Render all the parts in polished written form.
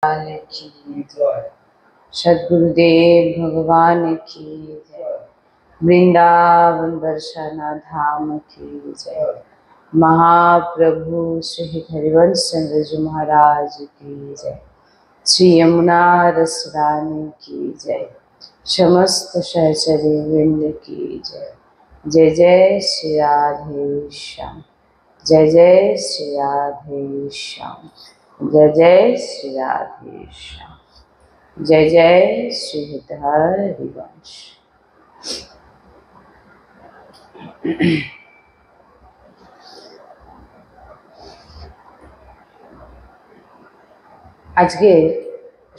लाल की जय। सद्गुरुदेव भगवान की जय। वृंदावन वर्षाना धाम की जय। महाप्रभु श्री हरिवंश चंद्र जी महाराज की जय। श्री यमुना रसरानी की जय। समस्त सहचरी वृंद की जय। जय जय श्री राधे श्याम। जय जय श्री राधे श्याम। जय जय श्री राधे श्याम। जय जय श्री हरिवंश। আজকে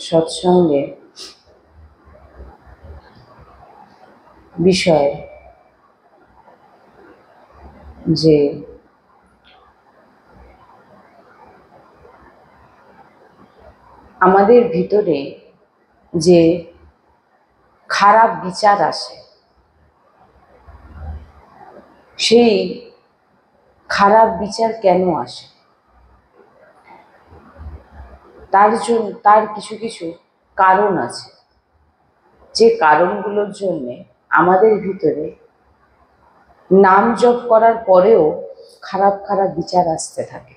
সৎসঙ্গে বিষয় যে আমাদের ভিতরে যে খারাপ বিচার আসে, সেই খারাপ বিচার কেন আসে, তার কিছু কিছু কারণ আছে, যে কারণগুলোর জন্যে আমাদের ভিতরে নাম জপ করার পরেও খারাপ খারাপ বিচার আসতে থাকে।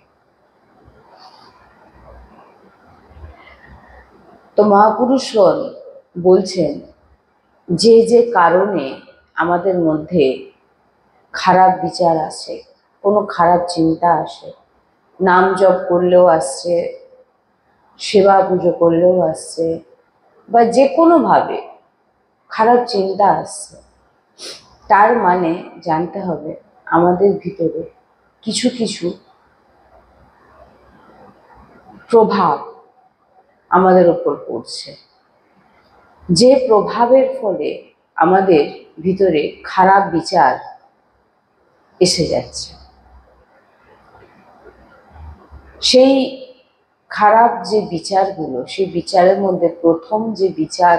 তো মহাপুরুষগণ বলছেন যে যে কারণে আমাদের মধ্যে খারাপ বিচার আসে, কোনো খারাপ চিন্তা আসে, নাম জপ করলেও আসছে, সেবা পুজো করলেও আসছে, বা যে কোনোভাবে খারাপ চিন্তা আসছে, তার মানে জানতে হবে আমাদের ভিতরে কিছু কিছু প্রভাব আমাদের উপর পড়ছে, যে প্রভাবের ফলে আমাদের ভিতরে খারাপ বিচার এসে যাচ্ছে। সেই খারাপ যে বিচারগুলো, সেই বিচারের মধ্যে প্রথম যে বিচার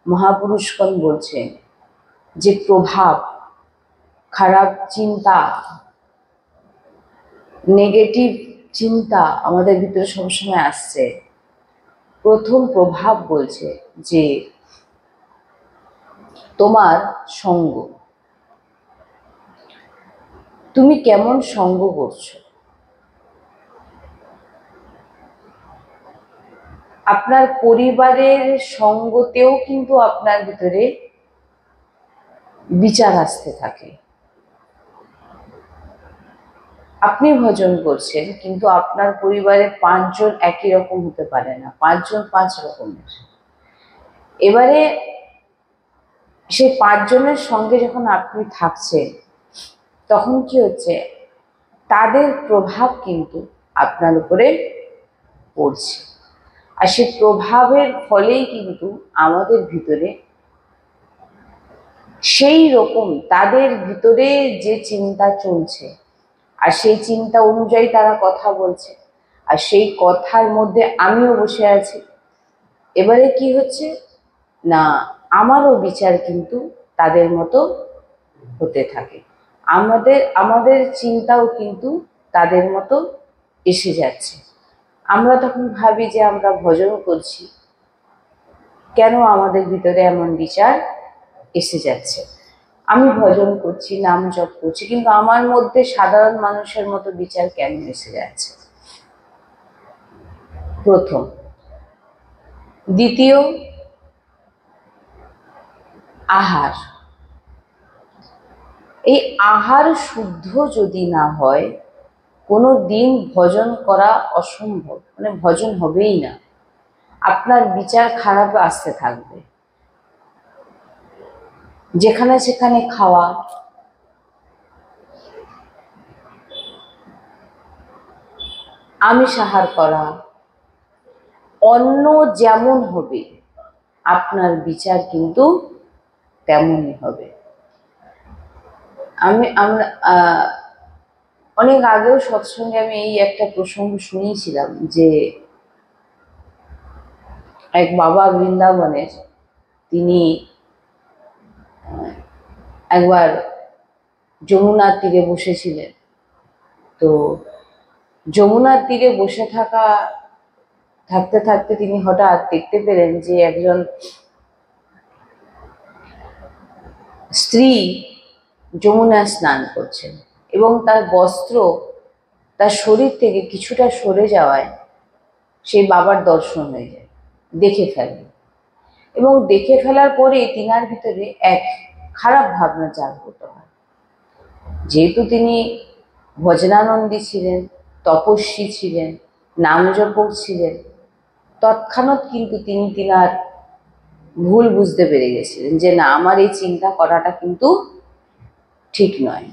মহাপুরুষগণ বলছেন, যে প্রভাব, খারাপ চিন্তা, নেগেটিভ চিন্তা আমাদের ভিতরে সবসময় আসছে, প্রথম প্রভাব বলছে যে তোমার সঙ্গ, তুমি কেমন সঙ্গ করছো। আপনার পরিবারের সঙ্গতেও কিন্তু আপনার ভিতরে বিচার আসতে থাকে। আপনি ভজন করছেন, কিন্তু আপনার পরিবারে 5 জন একই রকম হতে পারে না, 5 জন 5 রকমের। এবারে সেই 5 জনের সঙ্গে যখন আপনি থাকছেন, তখন কি হচ্ছে, তাদের প্রভাব কিন্তু আপনার উপরে পড়ছে, আর সেই প্রভাবের ফলেই কিন্তু আমাদের ভিতরে সেই রকম তাদের ভিতরে যে চিন্তা চলছে, আর সেই চিন্তা অনুযায়ী তারা কথা বলছে, আর সেই কথার মধ্যে আমিও বসে আছি। এবারে কি হচ্ছে না, আমারও বিচার কিন্তু তাদের মতো হতে থাকে, আমাদের চিন্তাও কিন্তু তাদের মতো এসে যাচ্ছে। আমরা তখন ভাবি যে আমরা ভজন করছি, কেন আমাদের ভিতরে এমন বিচার এসে যাচ্ছে। আমি ভজন করছি, নাম জপ করছি, কিন্তু আমার মধ্যে সাধারণ মানুষের মতো বিচার কেন এসে যাচ্ছে। প্রথম। দ্বিতীয়, আহার। এই আহার শুদ্ধ যদি না হয়, কোনো দিন ভজন করা অসম্ভব, মানে ভজন হবেই না, আপনার বিচার খারাপ আসতে থাকবে। যেখানে সেখানে খাওয়া, আমিষ আহার করা, অন্ন যেমন হবে আপনার বিচার কিন্তু তেমনই হবে। আমরা অনেক আগেও সৎসঙ্গে আমি এই একটা প্রসঙ্গ শুনিয়েছিলাম, যে এক বাবা বৃন্দাবনের, তিনি একবার যমুনার তীরে বসেছিলেন। তো যমুনার তীরে বসে থাকা থাকতে থাকতে তিনি হঠাৎ দেখতে পেলেন যে একজন স্ত্রী যমুনায় স্নান করছেন এবং তার বস্ত্র তার শরীর থেকে কিছুটা সরে যাওয়ায় সেই বাবার দর্শন হয়ে যায়, দেখে ফেলেন। এবং দেখে ফেলার পরে তিনার ভিতরে এক খারাপ ভাবনা জাগ্রত হয়। যেহেতু তিনি ভজনানন্দী ছিলেন, তপস্বী ছিলেন, নামজপক ছিলেন, তৎক্ষণাৎ কিন্তু তিনি তিনার ভুল বুঝতে পেরে গেছিলেন যে না, আমার এই চিন্তা করাটা কিন্তু ঠিক নয়।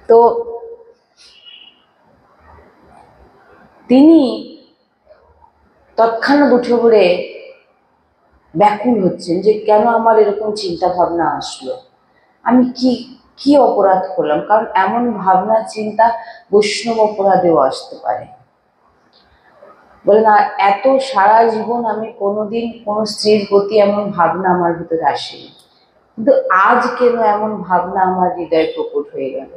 তো তিনি তৎক্ষণাৎ উঠে পড়ে ব্যাকুল হচ্ছেন যে কেন আমার এরকম চিন্তা ভাবনা আসলো, আমি কি কি অপরাধ করলাম। কারণ এমন ভাবনা চিন্তা বৈষ্ণব অপরাধেও আসতে পারে। বলে না, এত সারা জীবন আমি কোনোদিন কোনো স্ত্রীর প্রতি এমন ভাবনা আমার ভিতরে আসেনি, কিন্তু আজ কেন এমন ভাবনা আমার হৃদয়ে প্রকট হয়ে গেল।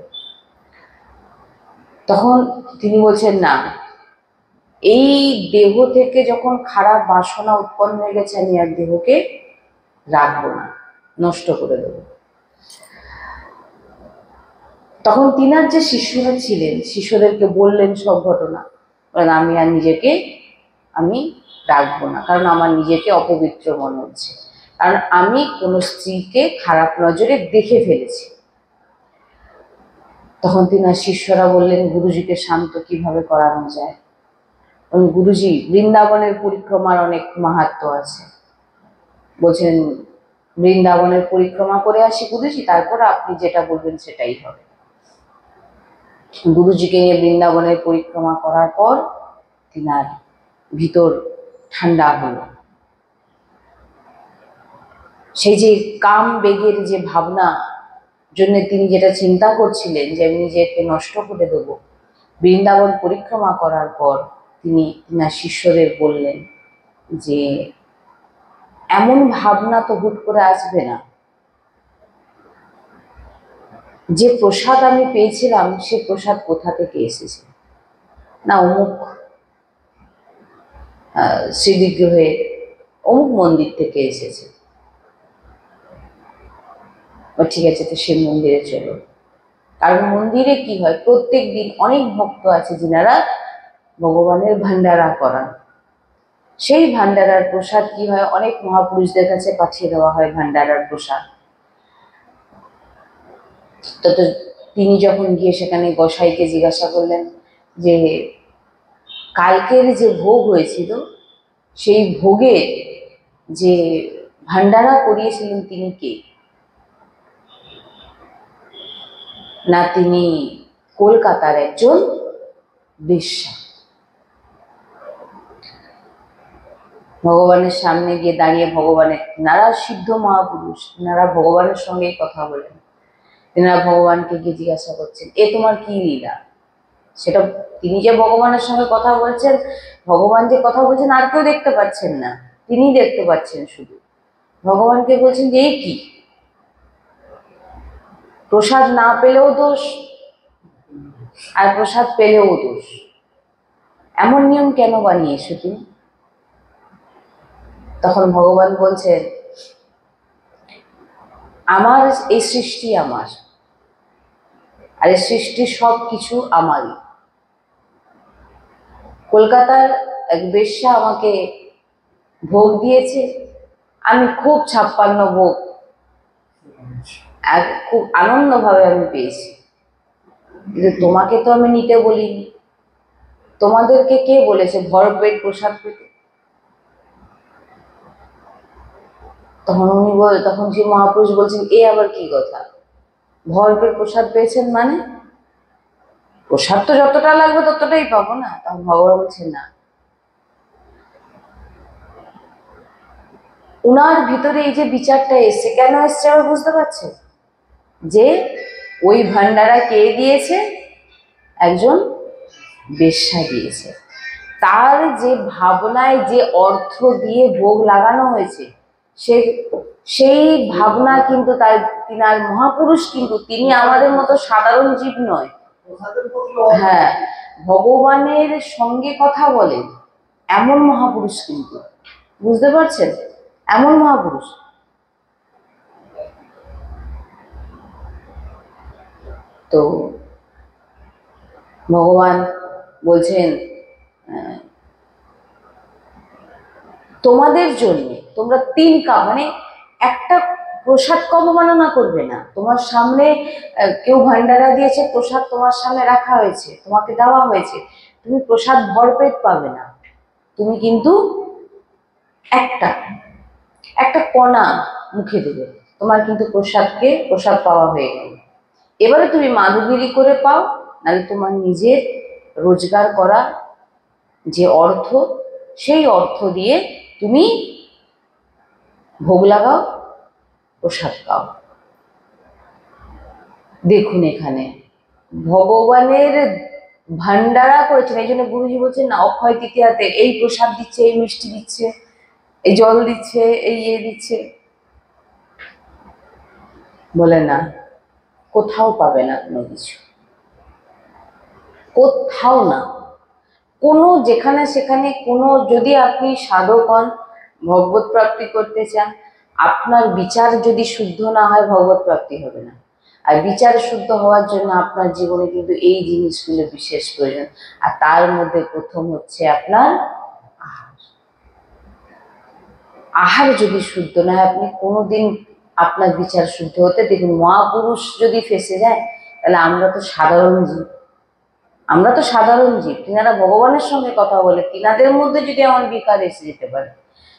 তখন তিনি বলছেন না, এই দেহ থেকে যখন খারাপ বাসনা উৎপন্ন হয়ে গেছে, আমি আর দেহকে রাখবো না, নষ্ট করে দেব। তখন তিনার যে শিষ্যরা ছিলেন, শিষ্যদেরকে বললেন সব ঘটনা। বলেন আমি আর নিজেকে আমি রাখবো না, কারণ আমার নিজেকে অপবিত্র মনে হচ্ছে, কারণ আমি কোনো স্ত্রীকে খারাপ নজরে দেখে ফেলেছি। তখন তিনার শিষ্যরা বললেন গুরুজিকে শান্ত কিভাবে করানো যায়। গুরুজি, বৃন্দাবনের পরিক্রমার অনেক মাহাত্ম্য আছে, বলছেন বৃন্দাবনের পরিক্রমা করে আসি গুরুজি, তারপর আপনি যেটা বলবেন সেটাই হবে। গুরুজিকে নিয়ে বৃন্দাবনের পরিক্রমা করার পর তিনার ভিতর ঠান্ডা হলো। সেই যে কাম বেগের যে ভাবনা জন্য তিনি যেটা চিন্তা করছিলেন যে আমি নিজেকে নষ্ট করে দেব, বৃন্দাবন পরিক্রমা করার পর তিনি তিনার শিষ্যদের বললেন যে এমন ভাবনা তো হুট করে আসবে না, যে প্রসাদ আমি পেয়েছিলাম সে প্রসাদ কোথা থেকে এসেছে, না অমুক শ্রীবিগ্রহে অমুক মন্দির থেকে এসেছে। ঠিক আছে, তো সে মন্দিরে চলো। কারণ মন্দিরে কি হয়, প্রত্যেক দিন অনেক ভক্ত আছে যিনারা ভগবানের ভান্ডারা করান। সেই ভান্ডারার প্রসাদ কি হয়, অনেক মহাপুরুষদের কাছে পাঠিয়ে দেওয়া হয় ভান্ডারার প্রসাদ। তো তিনি যখন গিয়ে সেখানে গোসাইকে জিজ্ঞাসা করলেন যে কালকের যে ভোগ হয়েছিল সেই ভোগের যে ভান্ডারা করিয়েছিলেন তিনি কে, না তিনি কলকাতার একজন বেশ্যা। ভগবানের সামনে গিয়ে দাঁড়িয়ে ভগবানের, নারা সিদ্ধ মহাপুরুষ, নারা ভগবানের সঙ্গে কথা বলেন, তেনারা ভগবানকে গিয়ে জিজ্ঞাসা করছেন এ তোমার কি লীলা। সেটা তিনি যে ভগবানের সঙ্গে কথা বলছেন, ভগবান যে কথা বলছেন আর কেউ দেখতে পাচ্ছেন না, তিনি দেখতে পাচ্ছেন শুধু। ভগবানকে বলছেন যে এই কি, প্রসাদ না পেলেও দোষ আর প্রসাদ পেলেও দোষ, এমন নিয়ম কেন বানিয়েছো তুমি। তখন ভগবান বলছেন আমার এই সৃষ্টি আমার, আর এই সৃষ্টি সব কিছু আমারই। কলকাতার এক বেশ্যা আমাকে ভোগ দিয়েছে, আমি খুব 56 ভোগ খুব আনন্দভাবে আমি পেয়েছি, কিন্তু তোমাকে তো আমি নিতে বলিনি, তোমাদেরকে কে বলেছে ভরপেট প্রসাদ পেতে। তখন যে মহাপুরুষ বলছেন এ আবার কি কথা, ভরপেট প্রসাদ পেয়েছেন মানে প্রসাদ তো যতটা লাগবে ততটাই পাবো না। তখন ভগবান বলছেন না, উনার ভিতরে এই যে বিচারটা এসছে, কেন এসছে আবার বুঝতে পারছে যে ওই ভান্ডারা কে দিয়েছে, একজন বেশ্যা দিয়েছে। তার যে ভাবনায় যে অর্থ দিয়ে ভোগ লাগানো হয়েছে সেই ভাবনা কিন্তু তার, তিনার মহাপুরুষ কিন্তু, তিনি আমাদের মতো সাধারণ জীব নয়। হ্যাঁ, ভগবানের সঙ্গে কথা বলেন, এমন মহাপুরুষ, কিন্তু বুঝতে পারছেন, এমন মহাপুরুষ। তো ভগবান বলছেন তোমাদের জন্য তোমরা 3 কাপ, মানে একটা প্রসাদ কম অবমাননা করবে না। তোমার সামনে কেউ ভান্ডারা দিয়েছে, প্রসাদ তোমার সামনে রাখা হয়েছে, তোমাকে দেওয়া হয়েছে, তুমি প্রসাদ ভরপেট পাবে না। তুমি কিন্তু একটা একটা কণা মুখে দেবে, তোমার কিন্তু প্রসাদ পাওয়া হয়ে গেল। এবারে তুমি মাধুগিরি করে পাও, নাহলে তোমার নিজের রোজগার করা যে অর্থ, সেই অর্থ দিয়ে তুমি ভোগ লাগাও, প্রসাদ পাও। দেখুন এখানে ভগবানের ভান্ডারা করেছেন। এই জন্য গুরুজি বলছেন না, অক্ষয় তৃতীয়াতে এই প্রসাদ দিচ্ছে, এই মিষ্টি দিচ্ছে, এই জল দিচ্ছে, এই দিচ্ছে, বলে না, কোথাও পাবে না কোনো কিছু, কোথাও না। কোনো যেখানে সেখানে কোনো, যদি আপনি সাধক হন, ভগবত প্রাপ্তি করতে চান, আপনার বিচার যদি শুদ্ধ না হয়, ভগবত প্রাপ্তি হবে না। আর বিচার শুদ্ধ হওয়ার জন্য আপনার জীবনে কিন্তু এই জিনিসগুলো বিশেষ প্রয়োজন। আর তার মধ্যে প্রথম হচ্ছে আপনার আহার। আহার যদি শুদ্ধ না হয়, আপনি কোনোদিন আপনার বিচার শুদ্ধ হতে দেখুন। মহাপুরুষ যদি ফেসে যায়, তাহলে আমরা তো সাধারণ জীব, তিনারা ভগবানের সঙ্গে কথা বলে, তিনাদের মধ্যে যদি আমার বিকার এসে যেতে পারে,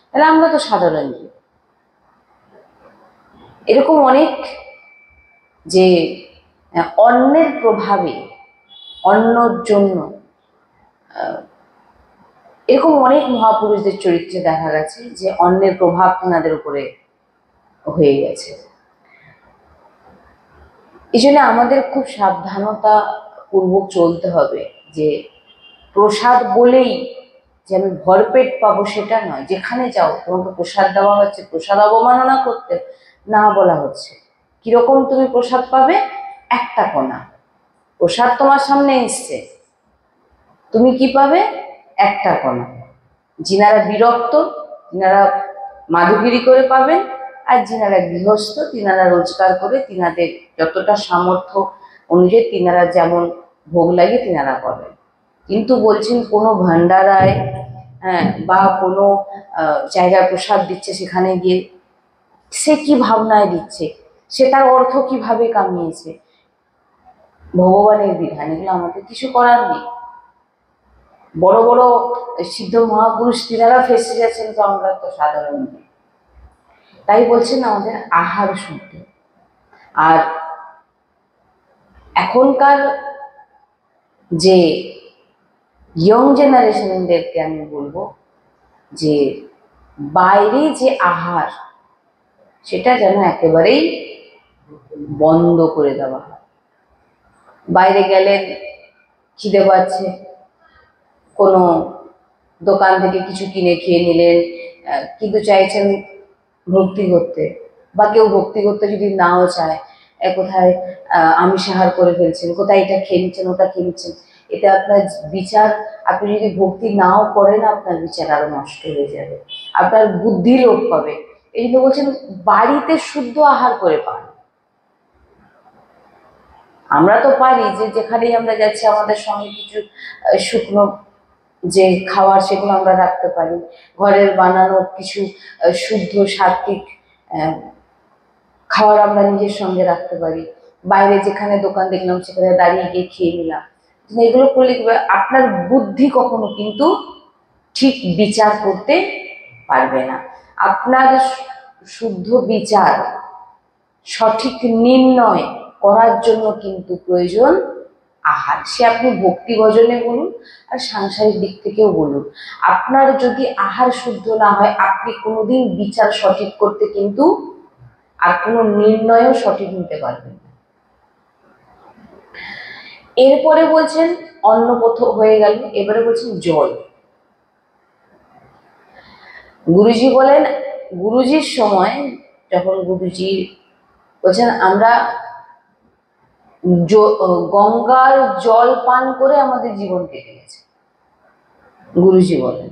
তাহলে আমরা তো সাধারণ জীব। এরকম অনেক যে অন্যের প্রভাবে, অন্যর জন্য, এরকম অনেক মহাপুরুষদের চরিত্রে দেখা গেছে যে অন্যের প্রভাব তিনাদের উপরে হয়ে গেছে। এই জন্য আমাদের খুব সাবধানতা পূর্বক চলতে হবে, যে প্রসাদ বলেই যে আমি ভরপেট পাবো সেটা নয়। যেখানে যাও তোমাকে প্রসাদ দেওয়া হচ্ছে, প্রসাদ অবমাননা করতে না বলা হচ্ছে। কিরকম তুমি প্রসাদ পাবে? একটা কণা প্রসাদ তোমার সামনে এসছে, তুমি কি পাবে? একটা কণা। যিনারা বিরক্ত, তিনারা মাধুগিরি করে পাবেন, আর যিনারা গৃহস্থ, তিনারা রোজগার করে, তিনাদের যতটা সামর্থ্য অনুযায়ী তিনারা যেমন ভোগ লাগে তিনারা পাবেন। কিন্তু বলছেন কোনো ভান্ডারায় বা কোনো জায়গায় প্রসাদ দিচ্ছে, সেখানে গিয়ে সে কি ভাবনায় দিচ্ছে, সে তার অর্থ কিভাবে কামিয়েছে, ভগবানের বিধান, এগুলো আমাদের কিছু করার নেই। বড় বড় সিদ্ধ মহাপুরুষ তিনারা ফেসে গেছেন, তো আমরা তো সাধারণ নেই। তাই বলছেন আমাদের আহার শুদ্ধ। আর এখনকার যে ইয়ং জেনারেশনদেরকে আমি বলবো যে বাইরে যে আহার, সেটা যেন একেবারেই বন্ধ করে দেওয়া হয়। বাইরে গেলেন, খিদে পাচ্ছে, কোনো দোকান থেকে কিছু কিনে খেয়ে নিলেন, কিন্তু চাইছেন ভক্তি করতে, বা কেউ ভক্তি করতে যদি নাও চায়, কোথায় আমিষ আহার করে ফেলছেন, কোথায় এটা খেয়ে নিচ্ছেন, ওটা খেয়ে নিচ্ছেন। এতে আপনার বিচার, আপনি যদি ভক্তি নাও করেন, আপনার বিচার আরো নষ্ট হয়ে যাবে, আপনার বুদ্ধি লোপ পাবে। এই জন্য বলছেন বাড়িতে শুদ্ধ আহার করে পান। আমরা তো পারি যে যেখানেই আমরা যাচ্ছি, আমাদের সঙ্গে কিছু শুকনো যে খাবার, সেগুলো আমরা রাখতে পারি। ঘরের বানানো কিছু শুদ্ধ সাত্বিক খাবার আমরা নিজের সঙ্গে রাখতে পারি। বাইরে যেখানে দোকান দেখলাম, সেখানে দাঁড়িয়ে গিয়ে খেয়ে নিলাম। এগুলো করলে আপনার বুদ্ধি কখনো কিন্তু ঠিক বিচার করতে পারবে না। আপনার শুদ্ধ বিচার, সঠিক নির্ণয় করার জন্য কিন্তু প্রয়োজন আহার। সে আপনি ভক্তি ভজনে বলুন আর সাংসারিক দিক থেকেও বলুন, আপনার যদি আহার শুদ্ধ না হয়, আপনি কোনোদিন বিচার সঠিক করতে কিন্তু আর কোনো নির্ণয়ও সঠিক নিতে পারবেন না। এরপরে বলছেন অন্নপথ হয়ে গেল, এবারে বলছেন জল। গুরুজি বলেন, গুরুজির সময় যখন গুরুজি বলছেন আমরা গঙ্গার জল পান করে আমাদের জীবন কেটে গেছে, গুরুজি বলেন।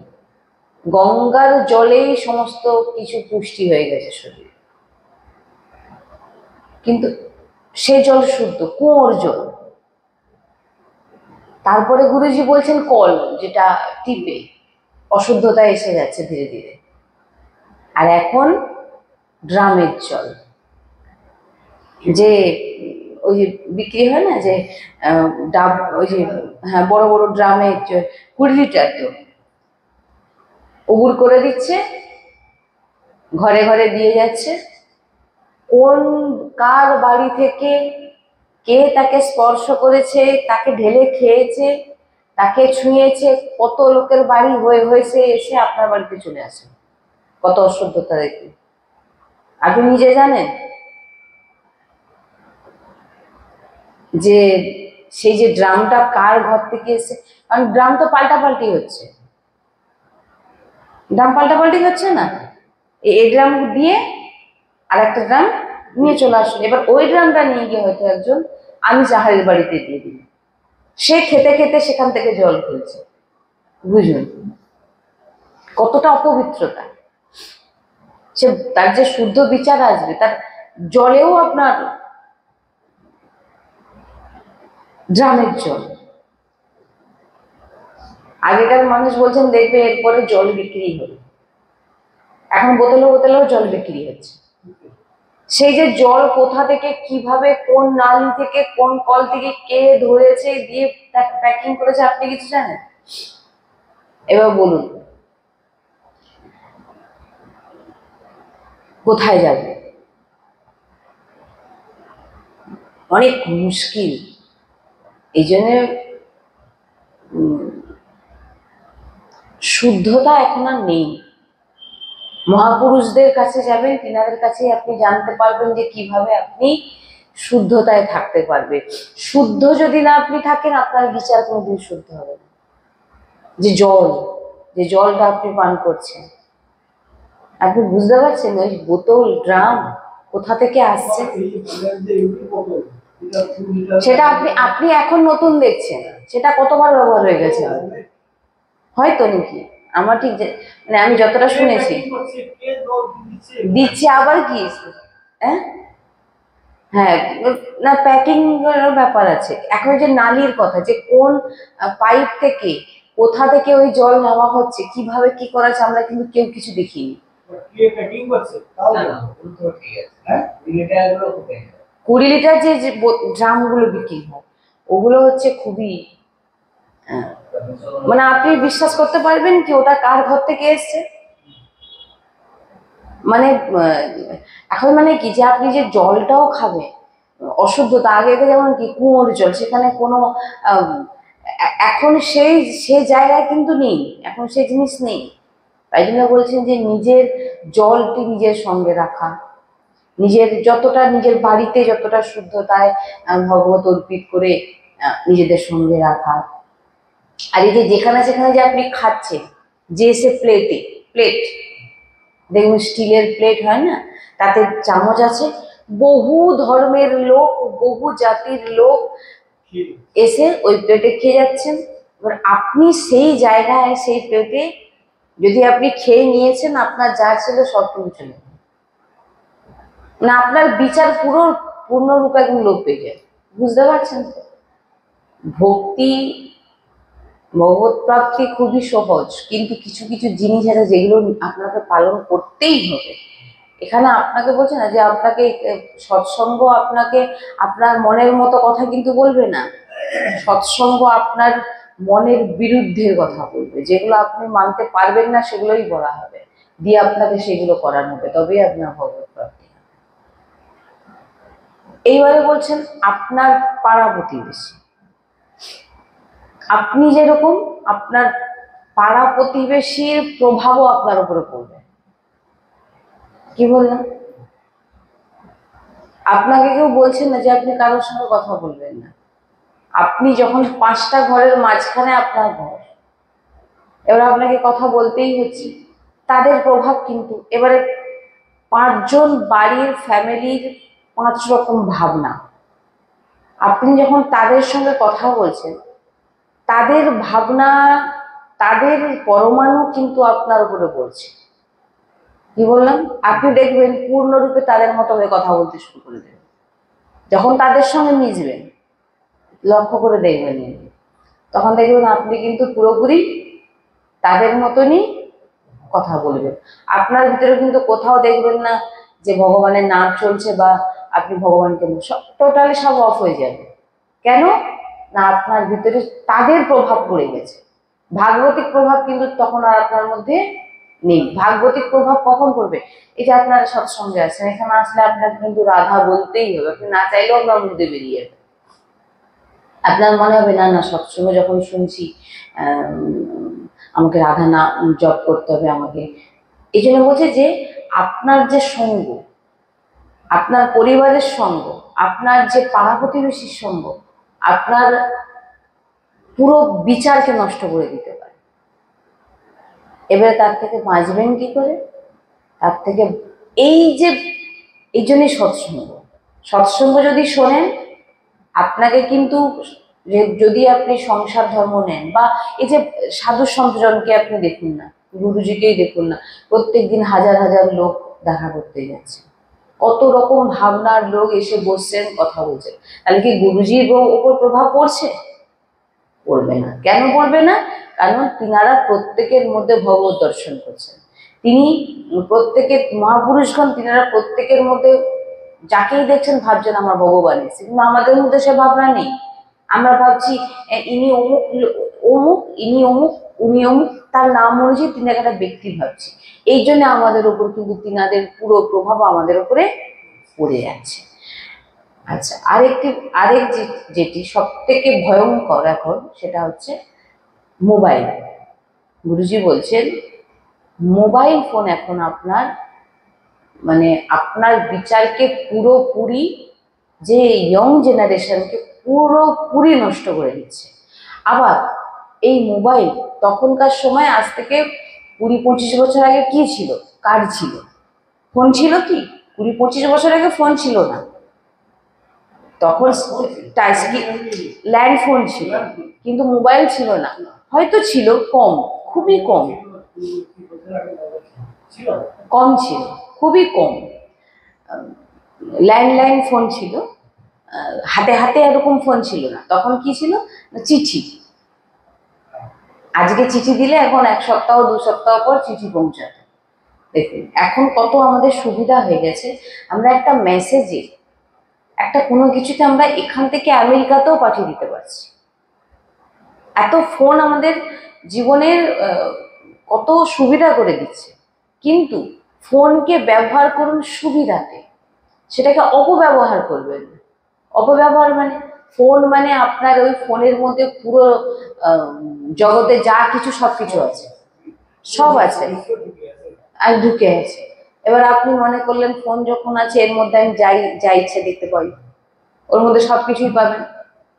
গঙ্গার জলেই সমস্ত কিছু পুষ্টি হয়ে গেছে শরীরে, কিন্তু সে জল শুদ্ধ, কুয়োর জল। তারপরে গুরুজি বলছেন কল, যেটা টিপে অশুদ্ধতা এসে যাচ্ছে ধীরে ধীরে। আর এখন ড্রামের জল, যে ওই যে বিক্রি হয় না, যে ডাব, ওই যে হ্যাঁ বড় বড় ড্রামে 20 লিটার, তো উবুর করে দিচ্ছে, ঘরে ঘরে দিয়ে যাচ্ছে। কোন কার বাড়ি থেকে কে তাকে স্পর্শ করেছে, তাকে ঢেলে খেয়েছে, তাকে ছুঁয়েছে, কত লোকের বাড়ি হয়েছে এসে আপনার বাড়িতে চলে আসে, কত অশুদ্ধতা দেখি আপনি নিজে জানেন। যে সেই যে ড্রামটা কার ঘর থেকে এসে, কারণ ড্রাম তো পাল্টাপাল্টি হচ্ছে, ড্রাম পাল্টাপাল্টি হচ্ছে না, এই ড্রাম দিয়ে আর একটা ড্রাম নিয়ে চলে আসলো। এবার ওই ড্রামটা নিয়ে গিয়ে হয়তো একজন আমি চাহারের বাড়িতে দিয়ে দিল, সে খেতে খেতে সেখান থেকে জল খেয়েছে। বুঝুন কতটা অপবিত্রতা। সে তার যে শুদ্ধ বিচার আসবে, তার জলেও আপনার ড্রামের জল। আগেকার মানুষ বলছেন দেখবে এরপরে জল বিক্রি হবে, এখন বোতলে বোতলেও জল বিক্রি হচ্ছে। সেই যে জল কোথা থেকে, কিভাবে, কোন নালি থেকে, কোন কল থেকে কে ধরেছে, দিয়ে প্যাকিং করেছে, আপনি কিছু জানেন? এবার বলুন কোথায় যাবে? অনেক মুশকিল। এই জন্য শুদ্ধতা এখন আর নেই। মহাপুরুষদের কাছে যাবেন, তিনাদের কাছে আপনি জানতে পারবেন যে কিভাবে আপনি শুদ্ধতায় থাকতে পারবে। শুদ্ধ যদি না আপনি থাকেন, আপনার বিচার কোনোদিন শুদ্ধ হবে না। যে জলটা আপনি পান করছেন, আপনি বুঝতে পারছেন ওই বোতল, ড্রাম কোথা থেকে আসছে? সেটা আপনি এখন নতুন দেখছেন, সেটা কতবার ব্যবহার হয়ে গেছে হয়তো নাকি, আমার ঠিক মানে আমি যতটা শুনেছি দিচ্ছে। আবার কি হ্যাঁ, না প্যাকিং এর ব্যাপার আছে। এখন যে নালির কথা, যে কোন পাইপ থেকে কোথা থেকে ওই জল নেওয়া হচ্ছে, কিভাবে কি করা হচ্ছে, আমরা কিন্তু কেউ কিছু দেখিনি। 20 লিটার যে ড্রাম গুলো বিক্রি হয়, ওগুলো হচ্ছে খুবই মানে আপনি বিশ্বাস করতে পারবেন কি ওটা কার ঘর থেকে এসছে? মানে এখন মানে কি, যে আপনি যে জলটাও খাবেন অশুদ্ধতা। আগে যেমন কি কুয়োর জল, সেখানে কোনো এখন সে জায়গায় কিন্তু নেই, এখন সেই জিনিস নেই। তাই জন্য বলছেন যে নিজের জলটি নিজের সঙ্গে রাখা, নিজের যতটা, নিজের বাড়িতে যতটা শুদ্ধতায় ভগবত অর্পিত করে নিজেদের সঙ্গে রাখা। আর এই যে যেখানে সেখানে যে আপনি খাচ্ছেন, যে সে প্লেট দেখুন, স্টিলের প্লেট হয় না, তাতে চামচ আছে, বহু ধর্মের লোক, বহু জাতির লোক এসে ওই প্লেটে খেয়ে যাচ্ছেন। এবার আপনি সেই জায়গায়, সেই প্লেটে যদি আপনি খেয়ে নিয়েছেন, আপনার যা ছিল সব কিছু চলে না, আপনার বিচার পূর্ণরূপে একদম লোপ পেয়ে যায়। বুঝতে পারছেন তো? ভক্তি, ভগবত প্রাপ্তি খুবই সহজ, কিন্তু কিছু কিছু জিনিস আছে যেগুলো আপনাকে পালন করতেই হবে। এখানে আপনাকে বলছে না যে আপনাকে সৎসঙ্গ আপনাকে আপনার মনের মতো কথা কিন্তু বলবে না। সৎসঙ্গ আপনার মনের বিরুদ্ধের কথা বলবে, যেগুলো আপনি মানতে পারবেন না সেগুলোই বলা হবে, দিয়ে আপনাকে সেগুলো করানো হবে, তবেই আপনার ভগবত প্রাপ্তি। এইবারে বলছেন আপনার পাড়া প্রতিবেশী, আপনি যেরকম, আপনার পাড়া প্রতিবেশীর প্রভাবও আপনার উপরে পড়বে। কি বললাম? আপনাকে কেউ বলছেন না যে আপনি কারোর সঙ্গে কথা বলবেন না। আপনি যখন 5টা ঘরের মাঝখানে আপনার ঘর, এবার আপনাকে কথা বলতেই হচ্ছে, তাদের প্রভাব কিন্তু। এবারে 5 জন বাড়ির ফ্যামিলির 5 রকম ভাবনা, আপনি যখন তাদের সঙ্গে কথা বলছেন, তাদের ভাবনা তাদের পরমাণু কিন্তু আপনার উপরে পড়ছে। কি বললাম? আপনি দেখবেন পূর্ণরূপে তাদের মতো হয়ে কথা বলতে শুরু করে দেবেন যখন তাদের সঙ্গে মিশবেন। লক্ষ্য করে দেখবেন, তখন দেখবেন আপনি কিন্তু পুরোপুরি তাদের মতনই কথা বলবেন। আপনার ভিতরে কিন্তু কোথাও দেখবেন না যে ভগবানের নাম চলছে বা আপনি ভগবানকে সব টোটালি সব অফ হয়ে যাবে। কেন না? আপনার ভিতরে তাদের প্রভাব পড়ে গেছে। ভাগবতিক প্রভাব কিন্তু তখন আর আপনার মধ্যে নেই। ভাগবতিক প্রভাব কখন পড়বে? এই যে আপনারা সৎসঙ্গে আছেন, এখানে আসলে আপনার কিন্তু রাধা বলতেই হবে, আপনি না চাইলেও আপনার মধ্যে বেরিয়ে যাবে। আপনার মনে হবে না না সৎসঙ্গে যখন শুনছি আমাকে রাধা না জপ করতে হবে আমাকে। এই জন্য বলছে যে আপনার যে সঙ্গ, আপনার পরিবারের সঙ্গ, আপনার যে পাড়া প্রতিবেশীর সঙ্গ আপনার পুরো বিচারকে নষ্ট করে দিতে পারে। এবারে তার থেকে বাঁচবেন কি করে? তার থেকে এই জন্যই সৎসঙ্গ। সৎসঙ্গ যদি শোনেন, আপনাকে কিন্তু যদি আপনি সংসার ধর্ম নেন বা এই যে সাধু সন্তজনকে আপনি দেখুন না, গুরুজিকেই দেখুন না, প্রত্যেকদিন হাজার হাজার লোক দেখা করতে যাচ্ছে, কত রকম ভাবনার লোক এসে বসছেন, কথা বলছেন। তাহলে কি গুরুজির উপর প্রভাব পড়ছে? পড়বে না। কেন পড়বে না? কারণ তিনারা প্রত্যেকের মধ্যে ভগবত দর্শন করছেন। তিনি প্রত্যেকের মহাপুরুষগণ, তিনারা প্রত্যেকের মধ্যে যাকেই দেখছেন ভাবছেন আমার ভগবান এসে, কিন্তু আমাদের মধ্যে সে ভাবনা নেই। আমরা ভাবছি ইনি অমুক অমুক, ইনি অমুক, উনি অমুক, তার নাম অনুযায়ী তিনি একটা ব্যক্তি ভাবছি। এই জন্য আমাদের উপর কিন্তু তিনাদের পুরো প্রভাব আমাদের উপরে পড়ে যাচ্ছে। আচ্ছা, আরেক যেটি সব থেকে ভয়ঙ্কর এখন, সেটা হচ্ছে মোবাইল। গুরুজি বলছেন মোবাইল ফোন এখন আপনার মানে আপনার বিচারকে পুরোপুরি, যে ইয়ং জেনারেশনকে পুরোপুরি নষ্ট করে দিচ্ছে। আবার এই মোবাইল তখনকার সময়, আজ থেকে 20-25 বছর আগে কি ছিল? কার ছিল? ফোন ছিল কি? 20-25 বছর আগে ফোন ছিল না। তখন ল্যান্ড ফোন ছিল, কিন্তু মোবাইল ছিল না। হয়তো ছিল কম, খুবই কম, কম ছিল, খুবই কম। ল্যান্ডলাইন ফোন ছিল, হাতে হাতে এরকম ফোন ছিল না। তখন কি ছিল? চিঠি। আজকে চিঠি দিলে এখন 1 সপ্তাহ 2 সপ্তাহ পর চিঠি পৌঁছাতো। দেখুন এখন কত আমাদের সুবিধা হয়ে গেছে। আমরা একটা মেসেজে, একটা কোনো কিছুতে আমরা এখান থেকে আমেরিকাতেও পাঠিয়ে দিতে পারছি। এত ফোন আমাদের জীবনের কত সুবিধা করে দিচ্ছে। কিন্তু ফোনকে ব্যবহার করুন সুবিধাতে, সেটাকে অপব্যবহার করবেন। অপব্যবহার মানে, ফোন মানে আপনার ওই ফোনের মধ্যে পুরো জগতে যা কিছু সব কিছু আছে, সব আছে আর ঢুকে আছে। এবার আপনি মনে করলেন ফোন যখন আছে এর মধ্যে আমি যাই ইচ্ছে দেখতে পাই, ওর মধ্যে সবকিছুই পাবেন,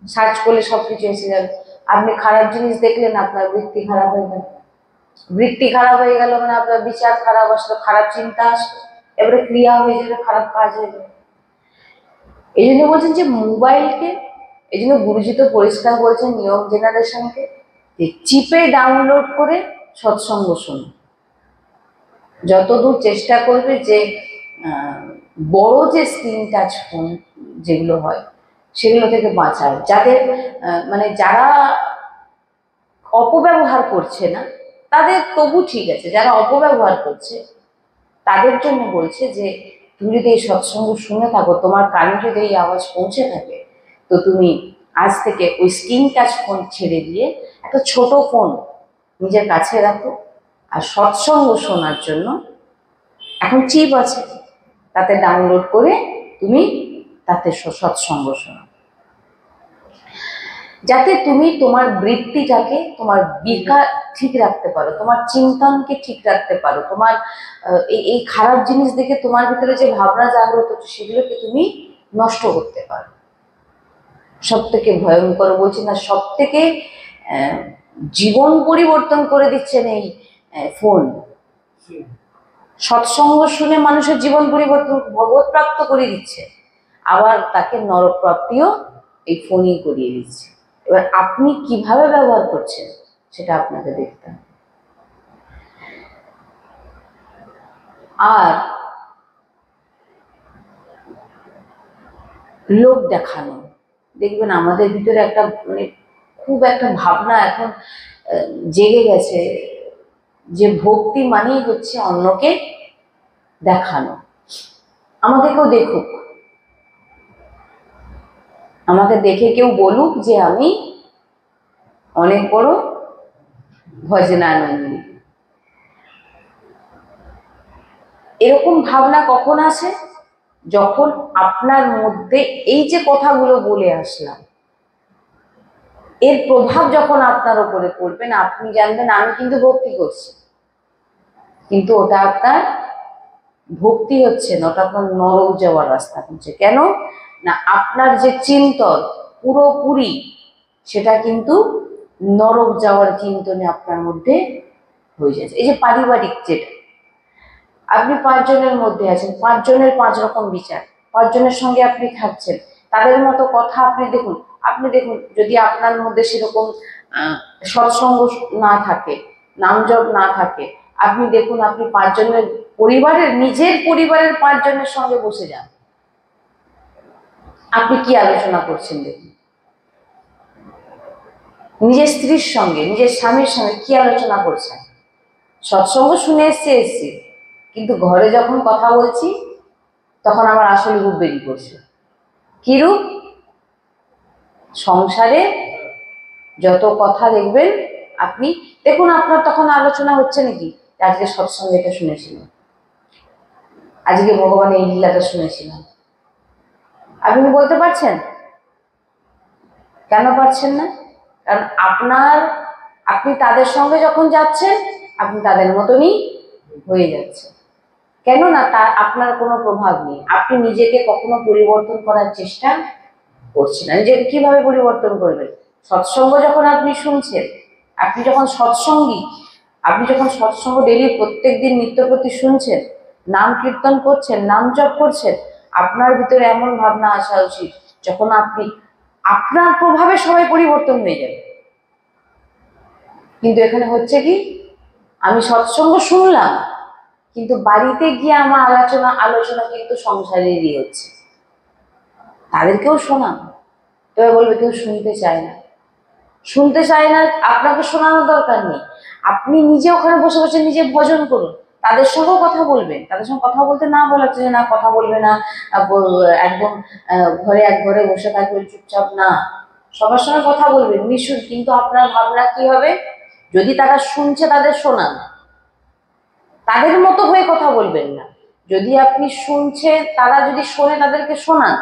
সার্চ করলে সবকিছু এসে যাবে। আপনি খারাপ জিনিস দেখলেন, আপনার বৃত্তি খারাপ হয়ে গেল। বৃত্তি খারাপ হয়ে গেল মানে আপনার বিচার খারাপ আসলো, খারাপ চিন্তা আসলো, এবারে ক্রিয়া হয়ে যাবে, খারাপ কাজ হয়ে যাবে। এই জন্য বলছেন যে মোবাইলকে, এই জন্য গুরুজি তো পরিষ্কার বলছেন ইয়ং জেনারেশনকে যে চিপে ডাউনলোড করে সৎসঙ্গ শুনুন। যতদূর চেষ্টা করবে যে বড় যে স্ক্রিন টাচ ফোন যেগুলো হয় সেগুলো থেকে বাঁচায়। যাদের মানে যারা অপব্যবহার করছে না তাদের তবু ঠিক আছে, যারা অপব্যবহার করছে তাদের জন্য বলছে যে তুমি যদি এই সৎসঙ্গ শুনে থাকো, তোমার কানে যদি এই আওয়াজ পৌঁছে থাকে, তো তুমি আজ থেকে ওই স্ক্রিন টাচ ফোন ছেড়ে দিয়ে একটা ছোট ফোন নিজের কাছে রাখো। আর সৎসঙ্গ শোনার জন্য এখন চিপ আছে, তাতে ডাউনলোড করে তুমি তাতে সৎসঙ্গ শোনো, যাতে তুমি তোমার বৃত্তিটাকে, তোমার বিকার ঠিক রাখতে পারো, তোমার চিন্তনকে ঠিক রাখতে পারো, তোমার এই খারাপ জিনিস দেখে তোমার ভিতরে যে ভাবনা জাগ্রত হচ্ছে সেগুলোকে তুমি নষ্ট করতে পারো। সব থেকে ভয়ঙ্কর বলছি না, সব থেকে জীবন পরিবর্তন করে দিচ্ছেন এই ফোন। সৎসঙ্গ শুনে মানুষের জীবন পরিবর্তন, ভগবত প্রাপ্ত করে দিচ্ছে, আবার তাকে নরক প্রাপ্তিও এই ফোনই করিয়ে দিচ্ছে। এবার আপনি কিভাবে ব্যবহার করছেন সেটা আপনাকে দেখতে হবে। আর লোক দেখানো, দেখবেন আমাদের ভিতরে একটা মানে খুব একটা ভাবনা এখন জেগে গেছে যে ভক্তি মানেই হচ্ছে অন্যকে দেখানো। আমাকে কেউ দেখুক, আমাকে দেখে কেউ বলুক যে আমি অনেক বড় ভজনানন্দী। এরকম ভাবনা কখন আসে? যখন আপনার মধ্যে এই যে কথাগুলো বলে আসলাম এর প্রভাব যখন আপনার উপরে পড়বে না, আপনি জানবেন আমি কিন্তু ভক্তি করছি, কিন্তু ওটা আপনার ভক্তি হচ্ছে না, ওটা আপনার নরক যাওয়ার রাস্তা হচ্ছে। কেন না, আপনার যে চিন্তন পুরোপুরি সেটা কিন্তু নরক যাওয়ার চিন্তনে আপনার মধ্যে হয়ে যাচ্ছে। এই যে পারিবারিক, যেটা আপনি 5 জনের মধ্যে আছেন, 5 জনের 5 রকম বিচার, 5 জনের সঙ্গে আপনি থাকছেন, তাদের মতো কথা আপনি দেখুন। যদি আপনার মধ্যে সেরকম সৎসঙ্গ না থাকে, নাম জপ না থাকে, আপনি দেখুন আপনি 5 জনের নিজের পরিবারের 5 জনের সঙ্গে বসে যান, আপনি কি আলোচনা করছেন দেখুন। নিজের স্ত্রীর সঙ্গে, নিজের স্বামীর সঙ্গে কি আলোচনা করছেন? সৎসঙ্গ শুনে এসছি, কিন্তু ঘরে যখন কথা বলছি তখন আমার আসল রূপ বেরিয়ে পড়ছে। কি রূপ? সংসারে যত কথা দেখবেন আপনি দেখুন, আপনার তখন আলোচনা হচ্ছে নাকি আজকে সৎসঙ্গে এটা শুনেছিলাম, আজকে ভগবানের এই লীলাটা শুনেছিলাম। আপনি বলতে পারছেন? কেন পারছেন না? কারণ আপনি তাদের সঙ্গে যখন যাচ্ছেন আপনি তাদের মতনই হয়ে যাচ্ছেন। কেননা আপনার কোনো প্রভাব নেই, আপনি নিজেকে কখনো পরিবর্তন করার চেষ্টা করছেন না। নিজেকে কিভাবে পরিবর্তন করবেন? সৎসঙ্গ যখন আপনি শুনছেন, আপনি যখন সৎসঙ্গ ডেলি প্রত্যেকদিন নিত্যপ্রতি শুনছেন, নাম কীর্তন করছেন, নাম জপ করছেন, আপনার ভিতরে এমন ভাবনা আসা উচিত যখন আপনার প্রভাবে সবাই পরিবর্তন হয়ে যাবে। কিন্তু এখানে হচ্ছে কি, আমি সৎসঙ্গ শুনলাম কিন্তু বাড়িতে গিয়ে আমার আলোচনা কিন্তু সংসারেরই হচ্ছে। তাদেরকেও শোনান, তবে বলবে কেউ শুনতে চায় না। আপনাকে শোনানোর দরকার নেই, আপনি নিজে ওখানে বসে বসে নিজে ভজন করুন, তাদের সঙ্গেও কথা বলবেন। তাদের সঙ্গে কথা বলতে না বলাচ্ছে যে না কথা বলবে না, একদম এক ঘরে বসে থাকবেন চুপচাপ, না, সবার সঙ্গে কথা বলবেন, মিশুন। কিন্তু আপনার ভাবনা কি হবে? যদি তারা শুনছে তাদের শোনান, তাদের মতো হয়ে কথা বলবেন না। যদি আপনি শুনছে, তারা যদি শোনে তাদেরকে শোনান,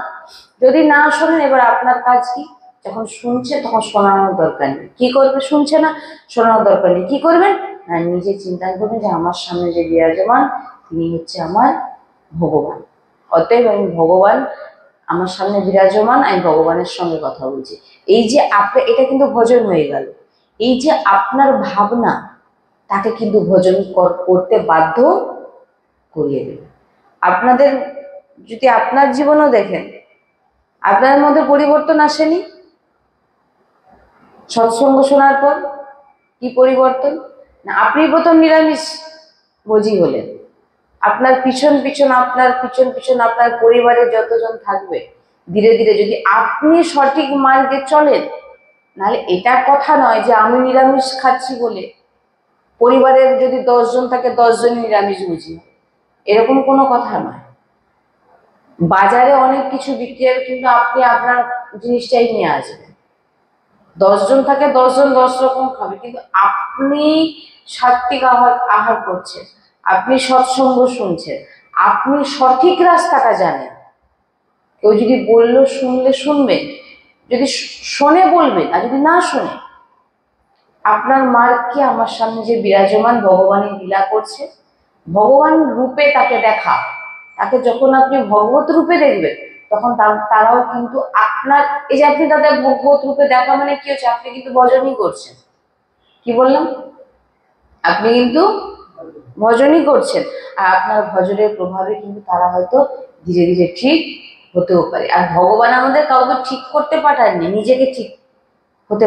যদি না শোনেন এবার আপনার কাজ কি? যখন শুনছে তখন শোনানোর দরকার নেই। কি করবে? শুনছে না, শোনানোর দরকার নেই। কি করবেন? না, নিজে চিন্তা করবেন যে আমার সামনে যে বিরাজমান তিনি হচ্ছে আমার ভগবান, অতএব আমি ভগবান আমার সামনে বিরাজমান, আমি ভগবানের সঙ্গে কথা বলছি। এই যে এটা কিন্তু ভজন হয়ে গেল। এই যে আপনার ভাবনা তাকে কিন্তু ভজন করতে বাধ্য করিয়ে দেবে। আপনাদের যদি আপনার জীবনও দেখেন, আপনার মধ্যে পরিবর্তন আসেনি সৎসঙ্গ শোনার পর? কি পরিবর্তন? না, আপনি প্রথম নিরামিষ ভোজী হলেন, আপনার পিছন পিছন আপনার পরিবারে যতজন থাকবে, ধীরে ধীরে যদি আপনি সঠিক মার্গে চলেন, নাহলে এটা কথা নয় যে আমি নিরামিষ খাচ্ছি বলে পরিবারের যদি 10 জন থাকে 10 জন নিরামিষ বুঝি, এরকম কোনো কথা নয়। বাজারে অনেক কিছু বিক্রি হবে, কিন্তু আপনি আপনার জিনিসটাই নিয়ে আসবেন। 10 জন থাকে 10 জন 10 রকম খাবে, কিন্তু আপনি সাত্বিক আহার করছেন, আপনি সৎসঙ্গ শুনছেন, আপনি সঠিক রাস্তাটা জানেন। কেউ যদি বললো শুনলে শুনবেন, যদি শোনে বলবেন, আর যদি না শোনে, আপনার মার্গ কি? আমার সামনে যে বিরাজমান ভগবানের লীলা করছে, ভগবান রূপে তাকে দেখা, তাকে যখন আপনি ভগবত রূপে দেখবেন তখন তারাও কিন্তু আপনার, এই যে আপনি তাদের ভগবত রূপে দেখা মানে কি হচ্ছে? আপনি কিন্তু ভজনই করছেন। কি বললাম? আপনি কিন্তু ভজনই করছেন, আর আপনার ভজনের প্রভাবে কিন্তু তারা হয়তো ধীরে ধীরে ঠিক হতেও পারে। আর ভগবান আমাদের কাউকে ঠিক করতে পাঠাননি, নিজেকে ঠিক হতে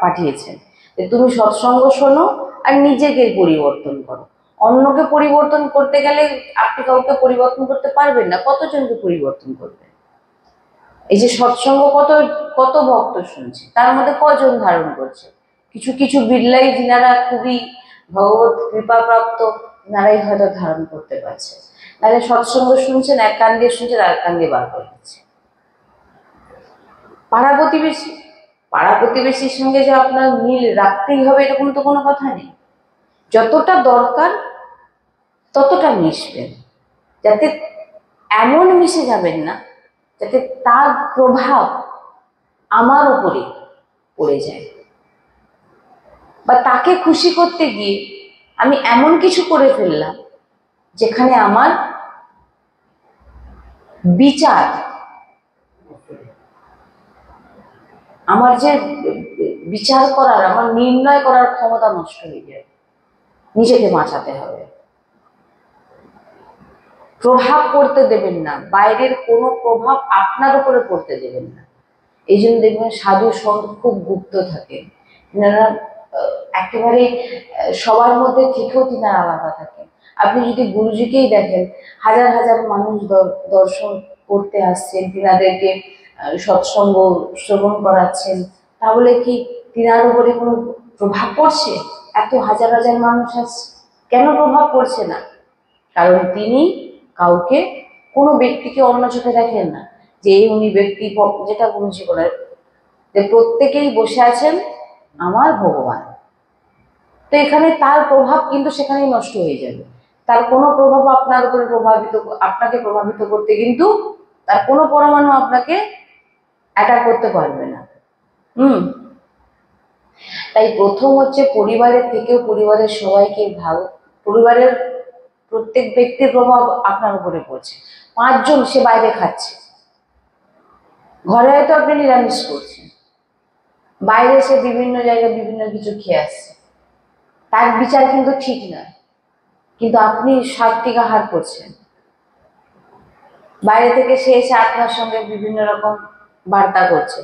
পাঠিয়েছেন। যে তুমি সৎসঙ্গ শোনো আর নিজেকে পরিবর্তন করো। অন্যকে পরিবর্তন করতে গেলে আপনি কাউকে পরিবর্তন করতে পারবেন না, কতজনকে পরিবর্তন করবেন? এই যে সৎসঙ্গ কত কত ভক্ত শুনছে, তার মধ্যে কজন ধারণ করছে? কিছু কিছু বিরলাই যিনারা খুবই ভগবত কৃপাপ্রাপ্ত, নারাই হয়তো ধারণ করতে পারছে। নাহলে সৎসঙ্গ শুনছেন, এক কান দিয়ে শুনছেন, আর কান দিয়ে বার করে দিচ্ছে। পাড়া প্রতিবেশী, পাড়া প্রতিবেশীর সঙ্গে যে আপনার মিল রাখতেই হবে এরকম তো কোনো কথা নেই। যতটা দরকার ততটা মিশবেন, যাতে এমন মিশে যাবেন না যাতে তার প্রভাব আমার উপরে পড়ে যায়, বা তাকে খুশি করতে গিয়ে আমি এমন কিছু করে ফেললাম যেখানে আমার বিচার, আমার যে বিচার করার, আমার নির্ণয় করার ক্ষমতা নষ্ট হয়ে যায়। নিজেকে বাঁচাতে হবে। প্রভাব পড়তে দেবেন না, বাইরের কোনো প্রভাব আপনার উপরে পড়তে দেবেন না। এই জন্য দেখবেন সাধু সন্ত খুব গুপ্ত থাকে, তিনারা একেবারে সবার মধ্যে থেকেও তিনারা আলাদা থাকেন। আপনি যদি গুরুজিকেই দেখেন, হাজার হাজার মানুষ দর্শন করতে আসছেন, তিনাদেরকে সৎসঙ্গ শ্রবণ করাচ্ছেন, তাহলে কি তিনার উপরে কোনো প্রভাব পড়ছে? এত হাজার হাজার মানুষ আসছে, কেন প্রভাব পড়ছে না? কারণ তিনি কাউকে, কোনো ব্যক্তিকে অন্য চোখে দেখেন না, যে এই উনি ব্যক্তি, যেটা গুরুজি বলেন যে প্রত্যেকেই বসে আছেন আমার ভগবান। তো এখানে তার প্রভাব কিন্তু সেখানেই নষ্ট হয়ে যাবে। তার কোনো প্রভাব আপনার উপরে আপনাকে প্রভাবিত করতে কিন্তু তার কোনো পরমাণু আপনাকে অ্যাটাক করতে পারবে না। তাই প্রথম হচ্ছে পরিবারের থেকেও পরিবারের সবাইকে পরিবারের প্রত্যেক ব্যক্তির প্রভাব আপনার উপরে পড়ছে। 5 জন সে বাইরে খাচ্ছে, ঘরে হয়তো আপনি নিরামিষ করছেন, বাইরে সে বিভিন্ন জায়গায় বিভিন্ন কিছু খেয়ে আসছে, তার বিচার কিন্তু ঠিক নয়, কিন্তু আপনি সাত্বিক আহার করছেন। বাইরে থেকে সে এসে আপনার সঙ্গে বিভিন্ন রকম বার্তা করছে,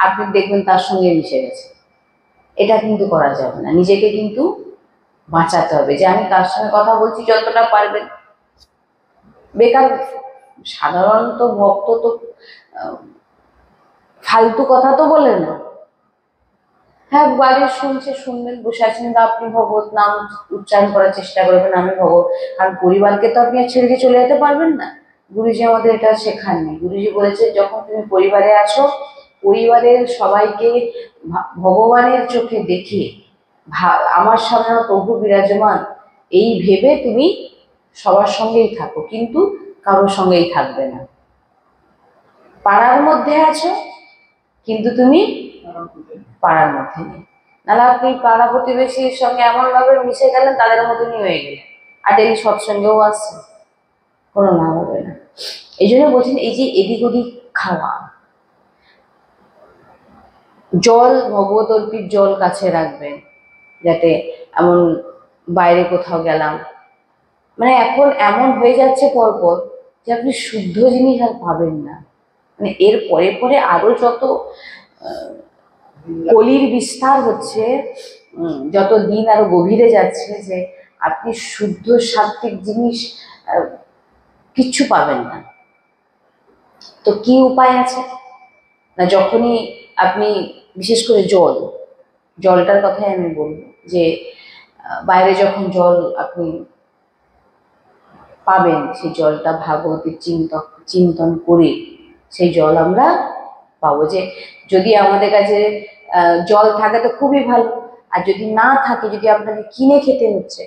আপনি দেখবেন তার সঙ্গে মিশে গেছে। এটা কিন্তু করা যাবে না, নিজেকে কিন্তু বাঁচাতে হবে যে আমি তার সঙ্গে কথা বলছি যতটা পারবেন। বেকার সাধারণত ভক্ত তো ফালতু কথা তো বলে না। হ্যাঁ, বাড়ির শুনবেন, বসে আছেন, আপনি ভগবত নাম উচ্চারণ করার চেষ্টা করবেন, আমি ভগবত। কারণ পরিবারকে তো আপনি ছেড়ে দিয়ে চলে যেতে পারবেন না। গুরুজি আমাদের এটা শেখাননি। গুরুজি বলেছে যখন তুমি পরিবারে আসো, পরিবারের সবাইকে ভগবানের চোখে দেখে, আমার সামনে প্রভু বিরাজমান এই ভেবে তুমি সবার সঙ্গেই থাকো, কিন্তু কারোর সঙ্গেই থাকবে না। পাড়ার মধ্যে আছো কিন্তু তুমি পাড়ার মধ্যে নেই। নাহলে আপনি পাড়া প্রতিবেশীর সঙ্গে এমন ভাবে মিশে গেলেন, তাদের মতনই হয়ে গেলেন, আর ডেলি সৎসঙ্গেও আসছেন, কোনো লাভ হবে না। এই জন্য বলছেন, এই যে এদিক ওদিক খাওয়া, জল, ভগবত অর্পিত জল কাছে রাখবেন, যাতে এমন বাইরে কোথাও গেলাম, মানে এখন এমন হয়ে যাচ্ছে পরপর যে আপনি শুদ্ধ জিনিস আর পাবেন না। মানে এর পরে পরে আরো যত কলির বিস্তার হচ্ছে, যত দিন আরো গভীরে যাচ্ছে, যে আপনি শুদ্ধ সাত্ত্বিক জিনিস কিচ্ছু পাবেন না। তো কি উপায় আছে না, যখনই আপনি, বিশেষ করে জলটার কথাই আমি বলবো, যে বাইরে যখন জল আপনি পাবেন, সেই জলটা ভাগবতের চিন্তন করে সেই জল আমরা পাবো। যে যদি আমাদের কাছে জল থাকে তো খুবই ভালো, আর যদি না থাকে, যদি আপনাকে কিনে খেতে হচ্ছে,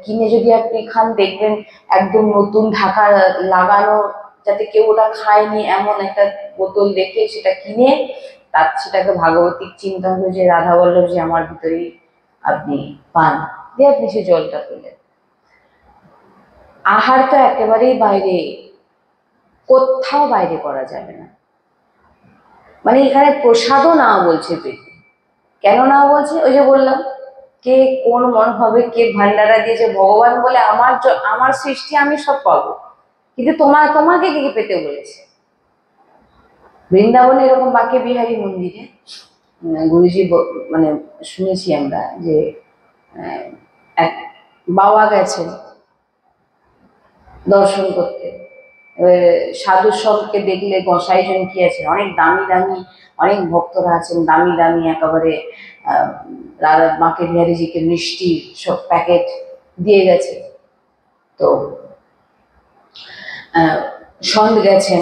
কিনে যদি আপনি খান, দেখবেন একদম নতুন ঢাকা লাগানো, যাতে কেউ ওটা খায়নি এমন একটা বোতল দেখে সেটা কিনে সেটাকে ভাগবতিক চিন্তা হয়ে যে রাধা বল্লভ যে আমার ভিতরেই আপনি পান, দিয়ে আপনি সেই জলটা পেলেন। আহার তো একেবারেই বাইরে, কোথাও বাইরে করা যাবে না। মানে এখানে প্রসাদও না বলছে পেতে, কেন না বলছে? ওই যে বললাম, কে কোন মন হবে, কে ভান্ডারা দিয়েছে, ভগবান বলে আমার সৃষ্টি আমি সব পাবো, কিন্তু তোমাকে কে পেতে বলেছে? বৃন্দাবনে এরকম বাঁকে বিহারী মন্দিরে গুরুজি মানে শুনেছি আমরা যে এক বাবা গেছেন দর্শন করতে, সাধু সন্তকে দেখলে গোসাইজন কি আছেন, অনেক দামি দামি অনেক ভক্তরা আছেন, দামি দামি একেবারে রাধা মাকে বিহারীজিকে মিষ্টি সব প্যাকেট দিয়ে গেছে। তো সন্ত গেছেন,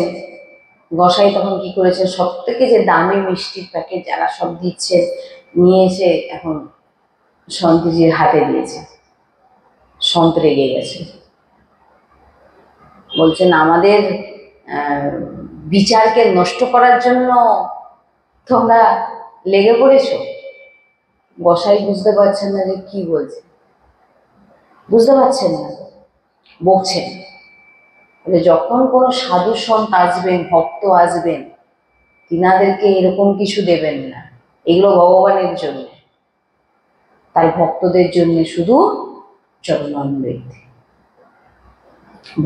গোসাই তখন কি করেছেন, সব থেকে যে দামি মিষ্টির প্যাকেট যারা সব দিচ্ছে নিয়ে এসে এখন সন্তজির হাতে দিয়েছে। সন্ত রেগে গেছে, বলছেন আমাদের বিচারকে নষ্ট করার জন্য তোমরা লেগে পড়েছ। গোসাই বুঝতে পারছেন না যে কি বলছে, বুঝতে পারছেন না, বকছেন। যখন কোনো সাধু সন্ত আসবেন, ভক্ত আসবেন, তিনাদেরকে এরকম কিছু দেবেন না, এগুলো ভগবানের জন্য, তাই ভক্তদের জন্য শুধু চরণামৃত।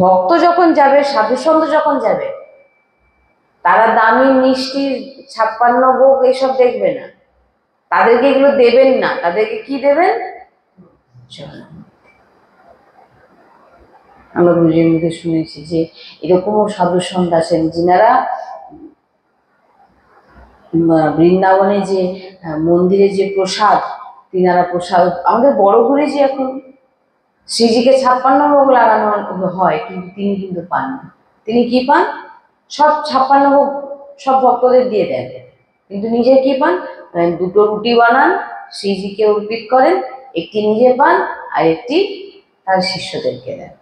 ভক্ত যখন যাবে, সাধু সন্ত যখন যাবে, তারা দামি মিষ্টি 56 ভোগ এসব দেখবে না, তাদেরকে এগুলো দেবেন না, তাদেরকে কি দেবেন? আমরা গুরুজির মুখে শুনেছি যে এরকমও সাধু সন্ত আছেন যিনারা বৃন্দাবনে যে মন্দিরে যে প্রসাদ, তিনারা প্রসাদ, আমাদের বড় গুরুজি এখন শ্রীজিকে 56 ভোগ লাগানো হয়, কিন্তু তিনি কিন্তু পান না। তিনি কি পান? সব 56 ভোগ সব ভক্তদের দিয়ে দেন, কিন্তু নিজে কি পান? দুটো রুটি বানান, শ্রীজিকে অর্পিত করেন, একটি নিজে পান আর একটি তার শিষ্যদেরকে দেন।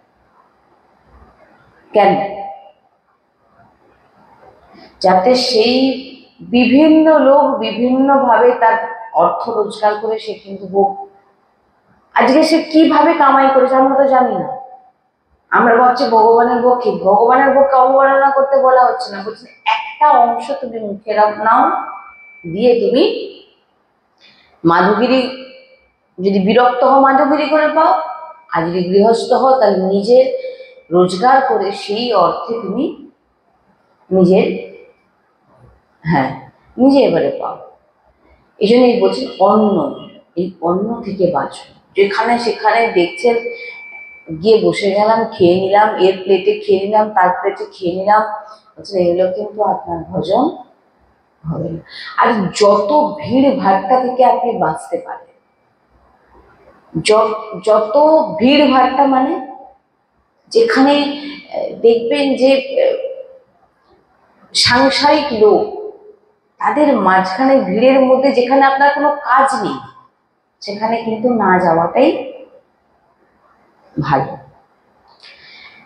কেন? যাতে সেই বিভিন্ন লোক বিভিন্নভাবে তার অর্থ রোজগার করে সে কিন্তু ভোগ, আজকে সে কিভাবে কামাই করেছে আমরা তো জানি না। আমরা ভাবছি ভগবানের পক্ষে, ভগবানের পক্ষে অবমাননা করতে বলা হচ্ছে না, বলছি একটা অংশ তুমি মুখে নাও, দিয়ে তুমি মাধবগিরি, যদি বিরক্ত হও মাধবগিরি করে পাও, আর যদি গৃহস্থ হও তাহলে নিজের রোজগার করে সেই অর্থে তুমি নিজের নিজে এবারে পাও। এই জন্যই বলছি অন্ন, এই অন্ন থেকে বাঁচো। যেখানে সেখানে দেখছেন গিয়ে বসে গেলাম, খেয়ে নিলাম, এর প্লেটে খেয়ে নিলাম, তার প্লেটে খেয়ে নিলাম, এগুলো কিন্তু আপনার ভজন হবে না। আর যত ভিড় ভাট্টা থেকে আপনি বাঁচতে পারেন, যত ভিড় ভাট্টা মানে যেখানে দেখবেন যে সাংসারিক লোক, তাদের মাঝখানে ভিড়ের মধ্যে যেখানে আপনার কোনো কাজ নেই, সেখানে কিন্তু না যাওয়াটাই ভালো।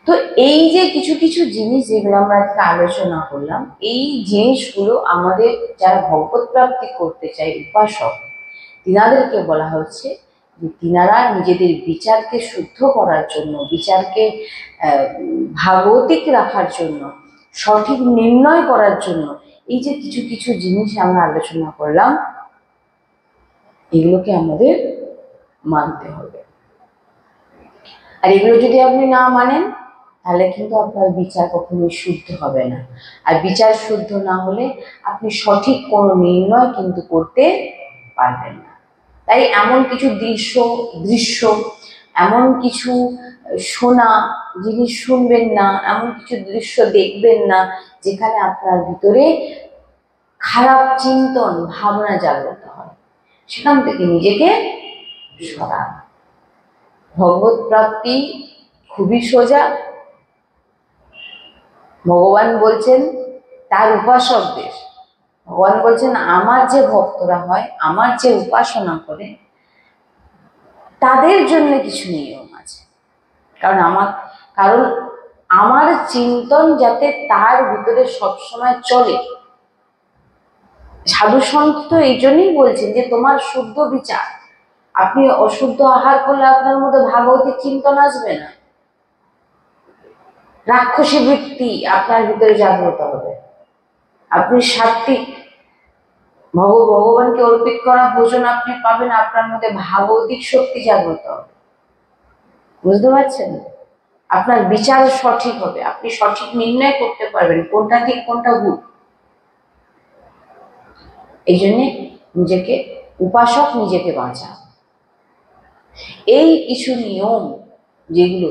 তো এই যে কিছু কিছু জিনিস যেগুলো আমরা আজকে আলোচনা করলাম, এই জিনিসগুলো আমাদের যারা ভগবত প্রাপ্তি করতে চায় উপাসক, তিনাদেরকে বলা হচ্ছে যে তিনারা নিজেদের বিচারকে শুদ্ধ করার জন্য, বিচারকে ভাগবতিক রাখার জন্য, সঠিক নির্ণয় করার জন্য এই যে কিছু কিছু জিনিস আমরা আলোচনা করলাম, এগুলোকে আমাদের মানতে হবে। আর এগুলো যদি আপনি না মানেন তাহলে কিন্তু আপনার বিচার কখনোই শুদ্ধ হবে না। আর বিচার শুদ্ধ না হলে আপনি সঠিক কোনো নির্ণয় কিন্তু করতে পারবেন না। তাই এমন কিছু দৃশ্য এমন কিছু শোনা জিনিস শুনবেন না, এমন কিছু দৃশ্য দেখবেন না যেখানে আপনার ভিতরে খারাপ চিন্তন ভাবনা জাগ্রত হয়, সেখান থেকে নিজেকে সরান। ভগবত প্রাপ্তি খুবই সোজা। ভগবান বলছেন তার উপাসকদের, ভগবান বলছেন আমার যে ভক্তরা হয়, আমার যে উপাসনা করে, তাদের জন্য কিছু নিয়ম আছে। কারণ আমার চিন্তন যাতে তার ভিতরে সবসময় চলে। সাধু সন্ত তো এই জন্যই বলছেন যে তোমার শুদ্ধ বিচার, আপনি অশুদ্ধ আহার করলে আপনার মধ্যে ভাগবতিক চিন্তন আসবে না, রাক্ষসী বৃত্তি আপনার ভিতরে জাগ্রত হবে, আপনি সাত্বিক ভগবানকে অর্পিত করা ভোজন আপনি পাবেন, আপনার মধ্যে ভাগবতিক শক্তি জাগ্রত হবে। বুঝতে পারছেন? আপনার বিচার সঠিক হবে, আপনি সঠিক নির্ণয় করতে পারবেন কোনটা ঠিক কোনটা ভুল। এই জন্যে নিজেকে উপাসক নিজেকে বাঁচান। এই কিছু নিয়ম যেগুলো,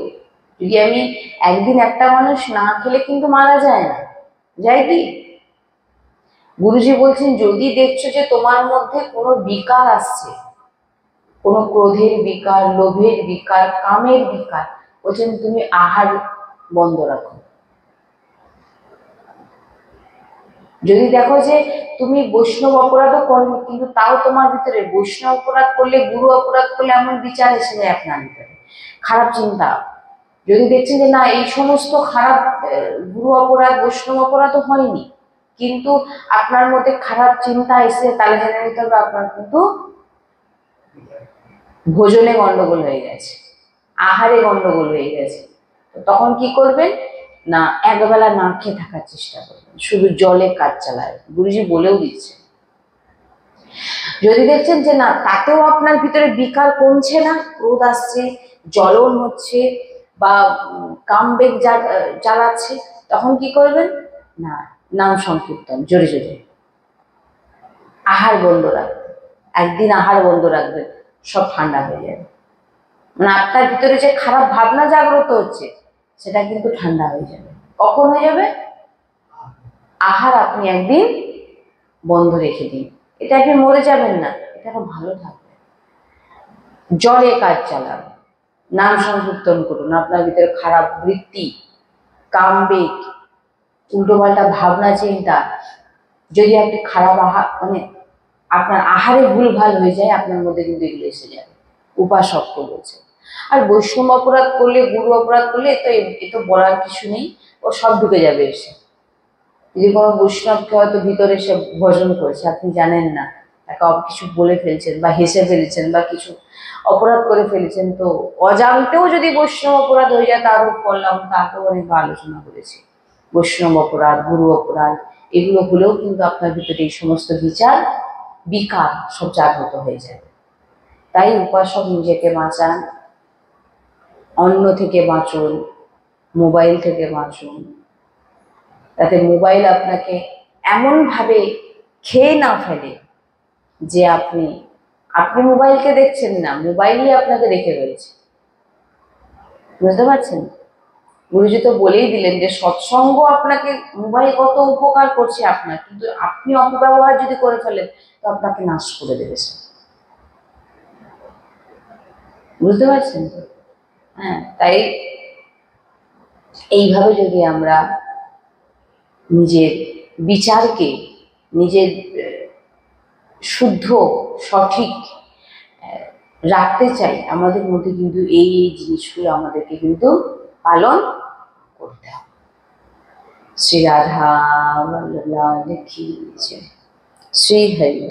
যদি আমি একদিন একটা মানুষ না খেলে কিন্তু মারা যায় না, যায় কি? গুরুজি বলছেন যদি দেখছো যে তোমার মধ্যে কোনো বিকার আসছে, কোনো ক্রোধের বিকার, লোভের বিকার, কামের বিকার, বলছেন তুমি আহার বন্ধ রাখো। যদি দেখো যে তুমি বৈষ্ণব অপরাধও করো কিন্তু তাও তোমার ভিতরে বৈষ্ণব অপরাধ করলে, গুরু অপরাধ করলে এমন বিচার এসে যায় আপনার ভিতরে, খারাপ চিন্তা, যদি দেখছেন যে না এই সমস্ত খারাপ গুরু অপরাধ বৈষ্ণব অপরাধও হয়নি কিন্তু আপনার মধ্যে খারাপ চিন্তা এসে, তাহলে জেনে নিতে হবে আপনার কিন্তু ভোজনে গন্ডগোল হয়ে গেছে, আহারে গন্ডগোল হয়ে গেছে। তখন কি করবেন না, একবেলা না খেয়ে থাকার চেষ্টা করবেন, শুধু জলে কাজ চালায়, গুরুজি বলেও দিচ্ছে। যদি দেখছেন যে না তাতেও আপনার ভিতরে বিকার কমছে না, ক্রোধ আসছে, জ্বলন হচ্ছে বা কামবেগ জ্বালাচ্ছে, তখন কি করবেন না, নাম সংকীর্তন জোরে জোরে, আহার বন্ধ রাখবেন, একদিন আহার বন্ধ রাখবেন, সব ঠান্ডা হয়ে যাবে। মানে আপনার ভিতরে যে খারাপ ভাবনা জাগ্রত হচ্ছে সেটা কিন্তু ঠান্ডা হয়ে যাবে। কখন হয়ে যাবে? আহার আপনি একদিন বন্ধ রেখে দিন, এটা আপনি মরে যাবেন না, এটা ভালো থাকবে। জলে কাজ চালান, নাম সংকীর্তন করুন, আপনার ভিতরে খারাপ বৃত্তি, কামবেগ, উল্টোপাল্টা ভাবনা চিন্তা, যদি আপনি খারাপ আহার মানে আপনার আহারে ভুলভাল হয়ে যায়, আপনার মধ্যে কিন্তু এগুলো এসে যাবে, উপাসক বলছে। আর বৈষ্ণব অপরাধ করলে, গুরু অপরাধ করলে তো এ তো বলার কিছু নেই, ও সব ঢুকে যাবে এসে। যদি কোনো বৈষ্ণবকে হয়তো ভিতরে সে ভজন করেছে, আপনি জানেন না, তাকে কিছু বলে ফেলছেন বা হেসে ফেলেছেন বা কিছু অপরাধ করে ফেলেছেন, তো অজান্তেও যদি বৈষ্ণব অপরাধ হয়ে যায়, তারও করলাম, তাকেও অনেক আলোচনা করেছি। বৈষ্ণব অপরাধ, গুরু অপরাধ, এগুলো হলেও কিন্তু আপনার ভিতরে এই সমস্ত বিচার বিকার সব জাগ্রত হয়ে যাবে। তাই উপাসক নিজেকে বাঁচান, অন্ন থেকে বাঁচুন, মোবাইল থেকে বাঁচুন, তাতে মোবাইল আপনাকে এমনভাবে খেয়ে না ফেলে যে আপনি মোবাইলকে দেখছেন না, মোবাইলই আপনাকে রেখে রয়েছে। বুঝতে পারছেন? গুরুজি তো বলেই দিলেন যে সৎসঙ্গ আপনাকে, মোবাইল কত উপকার করছে আপনার, কিন্তু আপনি অপব্যবহার যদি করে ফেলেন তো আপনাকে নাশ করে দেবে সে। বুঝতে পারছেন তো? হ্যাঁ, তাই এইভাবে যদি আমরা নিজের বিচারকে, নিজের শুদ্ধ সঠিক রাখতে চাই, আমাদের মধ্যে কিন্তু এই জিনিসগুলো আমাদেরকে কিন্তু পালন করতে হবে। শ্রী রাধা বল্লভ লাল কি জয়, শ্রী হরি।